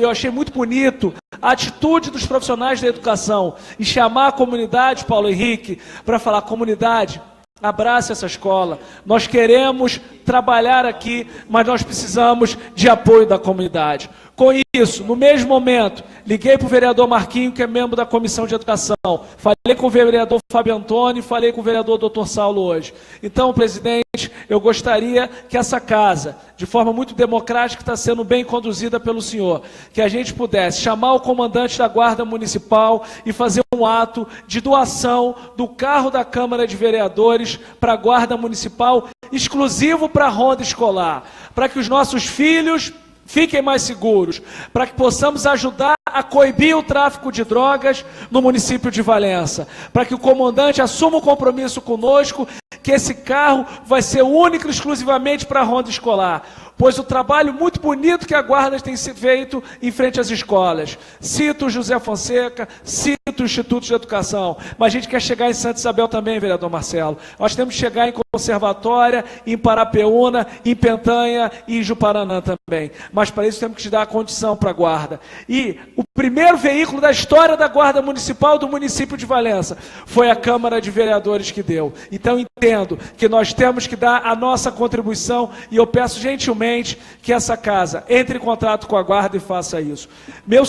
eu achei muito bonito a atitude dos profissionais da educação, em chamar a comunidade, Paulo Henrique, para falar, comunidade, abrace essa escola, nós queremos trabalhar aqui, mas nós precisamos de apoio da comunidade. Com isso, no mesmo momento, liguei para o vereador Marquinho, que é membro da Comissão de Educação, falei com o vereador Fábio Antônio e falei com o vereador Dr. Saulo hoje. Então, presidente, eu gostaria que essa casa, de forma muito democrática, está sendo bem conduzida pelo senhor, que a gente pudesse chamar o comandante da Guarda Municipal e fazer um ato de doação do carro da Câmara de Vereadores para a Guarda Municipal, exclusivo para a ronda escolar, para que os nossos filhos fiquem mais seguros, para que possamos ajudar a coibir o tráfico de drogas no município de Valença, para que o comandante assuma um compromisso conosco, que esse carro vai ser único e exclusivamente para a ronda escolar, pois o trabalho muito bonito que a Guarda tem feito em frente às escolas. Cito o José Fonseca, cito o Instituto de Educação, mas a gente quer chegar em Santa Isabel também, vereador Marcelo. Nós temos que chegar em Conservatória, em Parapeúna, em Pentanha e em Juparanã também. Mas para isso temos que dar a condição para a Guarda. E o primeiro veículo da história da Guarda Municipal do município de Valença foi a Câmara de Vereadores que deu. Então entendo que nós temos que dar a nossa contribuição e eu peço gentilmente que essa casa entre em contato com a Guarda e faça isso. Minha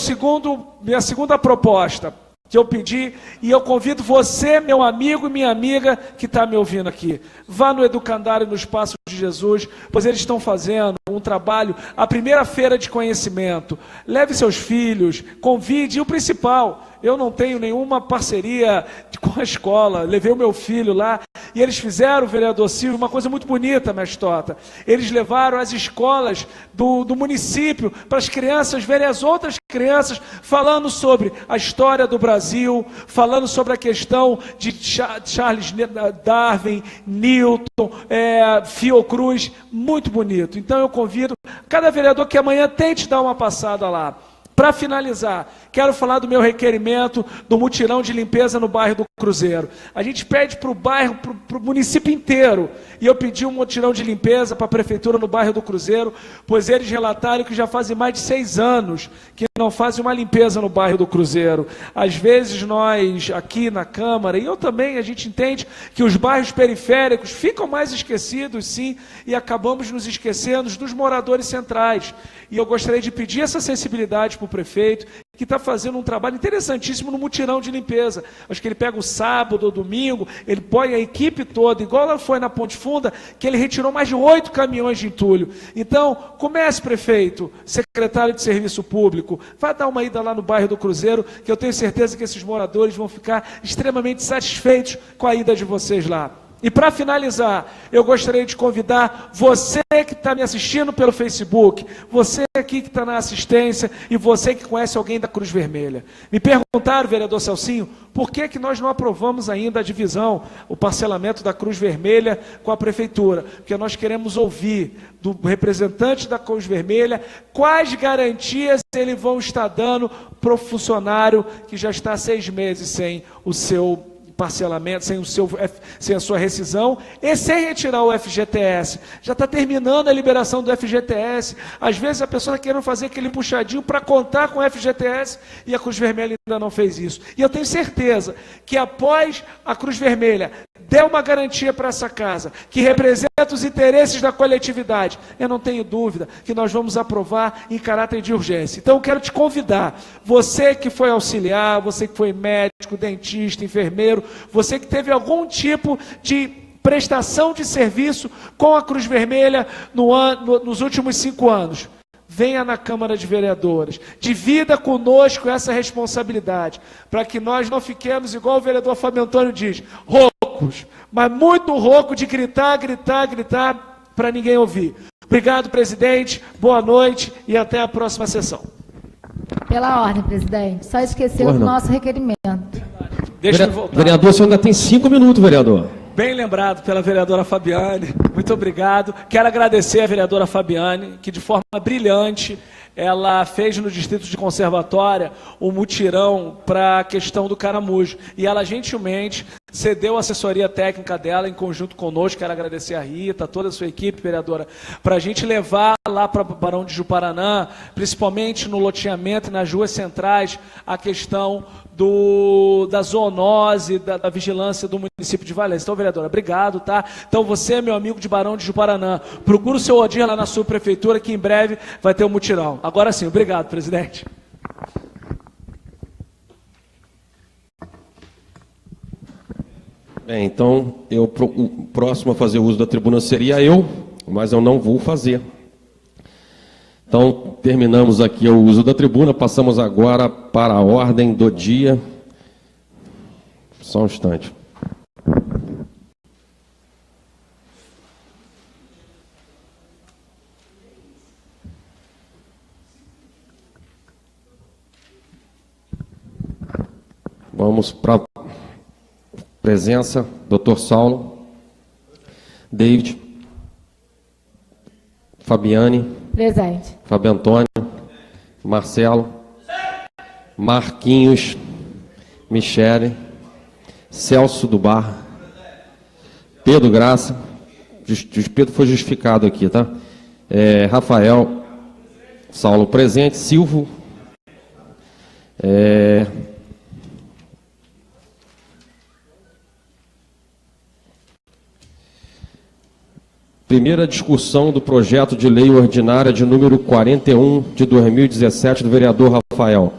segunda proposta que eu pedi, e eu convido você, meu amigo e minha amiga que está me ouvindo aqui, vá no Educandário no Espaço de Jesus, pois eles estão fazendo um trabalho, a primeira feira de conhecimento. Leve seus filhos, convide, e o principal, eu não tenho nenhuma parceria com a escola, levei o meu filho lá, e eles fizeram, vereador Silvio, uma coisa muito bonita, mestre Tota. Eles levaram as escolas do município para as crianças verem as outras crianças falando sobre a história do Brasil, falando sobre a questão de Charles Darwin, Newton, Fiocruz, muito bonito. Então eu convido cada vereador que amanhã tente dar uma passada lá. Para finalizar, quero falar do meu requerimento do mutirão de limpeza no bairro do Cruzeiro. A gente pede para o bairro, para o município inteiro, e eu pedi um mutirão de limpeza para a prefeitura no bairro do Cruzeiro, pois eles relataram que já fazem mais de 6 anos que não fazem uma limpeza no bairro do Cruzeiro. Às vezes nós, aqui na Câmara, e eu também, a gente entende que os bairros periféricos ficam mais esquecidos, sim, e acabamos nos esquecendo dos moradores centrais. E eu gostaria de pedir essa sensibilidade para o prefeito, que está fazendo um trabalho interessantíssimo no mutirão de limpeza. Acho que ele pega o sábado ou domingo, ele põe a equipe toda, igual ela foi na Ponte Funda, que ele retirou mais de 8 caminhões de entulho. Então, comece, prefeito, secretário de Serviço Público, vá dar uma ida lá no bairro do Cruzeiro, que eu tenho certeza que esses moradores vão ficar extremamente satisfeitos com a ida de vocês lá. E para finalizar, eu gostaria de convidar você que está me assistindo pelo Facebook, você aqui que está na assistência e você que conhece alguém da Cruz Vermelha. Me perguntaram, vereador Celcinho, por que nós não aprovamos ainda a divisão, o parcelamento da Cruz Vermelha com a Prefeitura? Porque nós queremos ouvir do representante da Cruz Vermelha quais garantias eles vão estar dando para o funcionário que já está há 6 meses sem o seu parcelamento, sem a sua rescisão e sem retirar o FGTS. Já está terminando a liberação do FGTS. Às vezes a pessoa está querendo fazer aquele puxadinho para contar com o FGTS e a Cruz Vermelha ainda não fez isso. E eu tenho certeza que após a Cruz Vermelha der uma garantia para essa casa, que representa os interesses da coletividade, eu não tenho dúvida que nós vamos aprovar em caráter de urgência. Então eu quero te convidar, você que foi auxiliar, você que foi médico, dentista, enfermeiro, você que teve algum tipo de prestação de serviço com a Cruz Vermelha nos últimos 5 anos, venha na Câmara de Vereadores, divida conosco essa responsabilidade, para que nós não fiquemos, igual o vereador Fábio Antônio diz, roucos, mas muito rouco de gritar para ninguém ouvir. Obrigado, presidente, boa noite e até a próxima sessão. Pela ordem, presidente, só esqueceu do nosso requerimento. Deixa eu voltar. Vereador, o senhor ainda tem 5 minutos, vereador. Bem lembrado pela vereadora Fabiane, muito obrigado. Quero agradecer a vereadora Fabiane, que de forma brilhante, ela fez no Distrito de Conservatória um mutirão para a questão do caramujo. E ela gentilmente cedeu a assessoria técnica dela em conjunto conosco. Quero agradecer a Rita, toda a sua equipe, vereadora, para a gente levar lá para Barão de Juparanã, principalmente no loteamento e nas ruas centrais, a questão da zoonose, da vigilância do município de Valença. Então, vereadora, obrigado, tá? Então, você, meu amigo de Barão de Juparanã, procura o seu Odir lá na sua prefeitura, que em breve vai ter um mutirão. Agora sim, obrigado, presidente. Bem, então, o próximo a fazer uso da tribuna seria eu, mas eu não vou fazer. Então, terminamos aqui o uso da tribuna, passamos agora para a ordem do dia. Só um instante. Vamos para a presença, doutor Saulo, David, Fabiane. Presente. Fábio Antônio, Marcelo, Marquinhos, Michele, Celso do Bar, Pedro Graça, Pedro foi justificado aqui, tá? Rafael, Saulo presente, Silvio, primeira discussão do projeto de lei ordinária de número 41 de 2017 do vereador Rafael.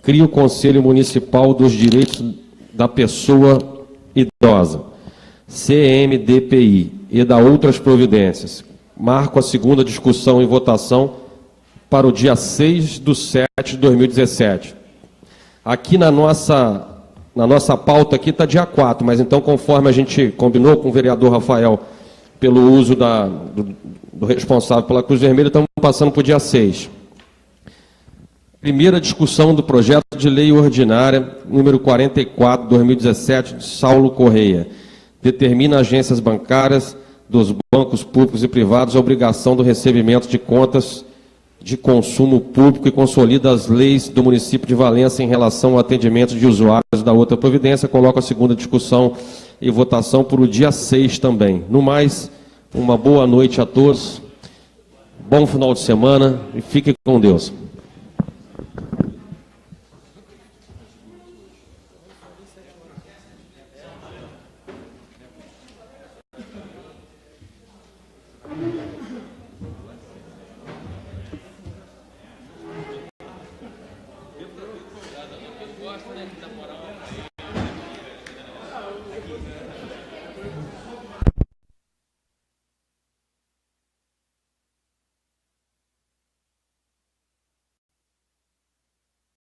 Cria o Conselho Municipal dos Direitos da Pessoa Idosa, CMDPI, e da outras providências. Marco a segunda discussão e votação para o dia 6/7 de 2017. Aqui na nossa pauta aqui está dia 4, mas então conforme a gente combinou com o vereador Rafael pelo uso do responsável pela Cruz Vermelha, estamos passando para o dia 6. Primeira discussão do projeto de lei ordinária, número 44, 2017, de Saulo Correia. Determina agências bancárias dos bancos públicos e privados a obrigação do recebimento de contas de consumo público e consolida as leis do município de Valença em relação ao atendimento de usuários da outra providência. Coloco a segunda discussão e votação para o dia 6 também. No mais, uma boa noite a todos, bom final de semana e fiquem com Deus.